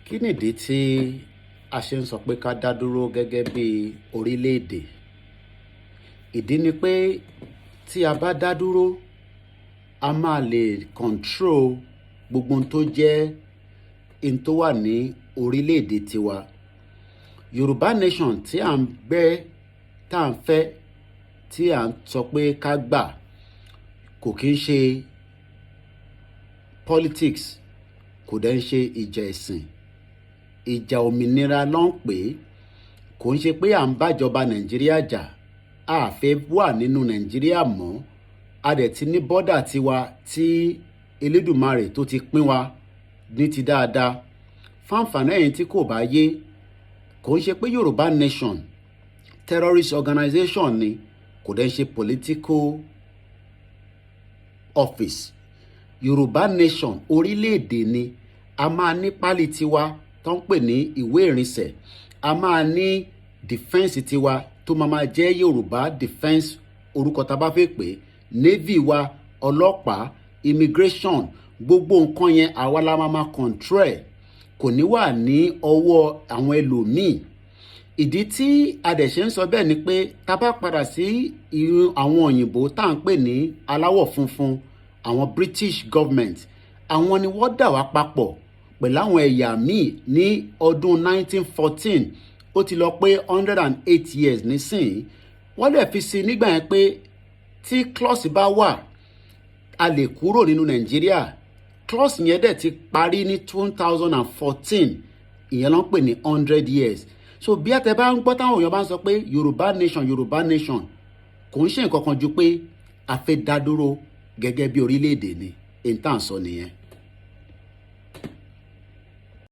Kí nìdí tí a ṣe ń sọ pé ká dá dúró gẹ́gẹ́ bí orílẹ̀-èdè? Ìdí ni pé tí a bá dá dúró, a máa lè control gbogbo ohun tó jẹ́ ohun tó wà ní orílẹ̀-èdè tiwa. Yorùbá nation tí à ń gbẹ́, tá à ń fẹ́, tí à ń sọ pé ká gbà kò kí ń ṣe politics, kò dẹ̀ ń ṣe ìjà ẹ̀sìn. Ìjà òmìnira ló ń pè é. Kò ń ṣe pé à ń bájọba Nàìjíríà jà. A fẹ́ wà nínú Nàìjíríà mọ́. A dẹ̀ ti ní bọ́dà tiwa tí Elédùmarè tó ti pín wa ní ti dáadáa. Fáǹfààní ẹ̀yin tí kò bá yé, kò ń ṣe pé Yorùbá nation terrorist organization ni, kò dẹ̀ ń ṣe political office. Yorùbá nation orílẹ̀-èdè ni. A máa ní pálí tiwa tó ń pè ní ìwé ìrìnsẹ̀. A máa ní defense tiwa tó máa jẹ́ Yorùbá defense, orúkọ tá a bá fẹ́ pè é. Navy wa, ọlọ́pàá, immigration, gbogbo nǹkan yẹn àwa la máa control. Kò ní wà ní ọwọ́ àwọn ẹlòmíì. Ìdí tí a dẹ̀ ṣe ń sọ bẹ́ẹ̀ ni pé tá a bá padà sí àwọn òyìnbó tá à ń pè ní aláwọ̀ funfun, àwọn British government, àwọn ni wọ́n dà wá papọ̀ pẹ̀lú àwọn ẹ̀yà míì ní ọdún 1914. Ó ti lọ pé 108 years nísìnyí. Wọ́n dẹ̀ fi sí nígbà yẹn pé tí clause bá wà, a lè kúrò nínú Nàìjíríà. Clause yẹn dẹ̀ ti parí ní 2014. Ìyẹn ló ń pè ní 100 years. So bí àtẹ bá ń gbọ́ táwọn èèyàn bá ń sọ pé Yorùbá nation, Yorùbá nation, kò ń ṣe nǹkan kan ju pé a fẹ́ dá dúró gẹ́gẹ́ bí orílẹ̀-èdè ni. Èyí tá à ń sọ nìyẹn.